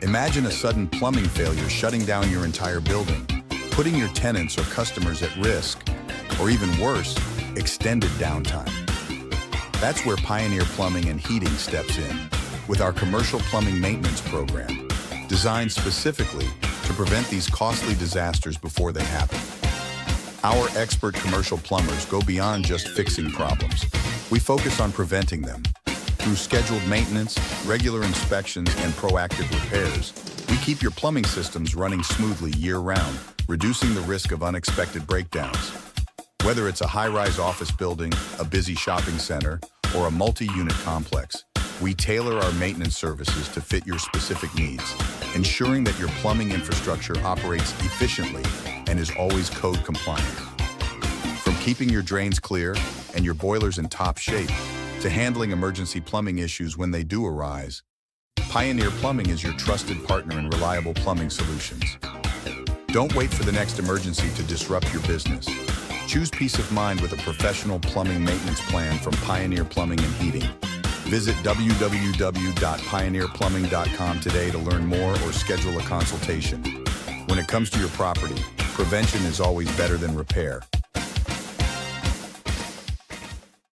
Imagine a sudden plumbing failure shutting down your entire building, putting your tenants or customers at risk, or even worse, extended downtime. That's where Pioneer Plumbing and Heating steps in with our commercial plumbing maintenance program, designed specifically to prevent these costly disasters before they happen. Our expert commercial plumbers go beyond just fixing problems. We focus on preventing them. Through scheduled maintenance, regular inspections, and proactive repairs, we keep your plumbing systems running smoothly year-round, reducing the risk of unexpected breakdowns. Whether it's a high-rise office building, a busy shopping center, or a multi-unit complex, we tailor our maintenance services to fit your specific needs, ensuring that your plumbing infrastructure operates efficiently and is always code compliant. From keeping your drains clear and your boilers in top shape, to handling emergency plumbing issues when they do arise, Pioneer Plumbing is your trusted partner in reliable plumbing solutions. Don't wait for the next emergency to disrupt your business. Choose peace of mind with a professional plumbing maintenance plan from Pioneer Plumbing and Heating. Visit www.pioneerplumbing.com today to learn more or schedule a consultation. When it comes to your property, prevention is always better than repair.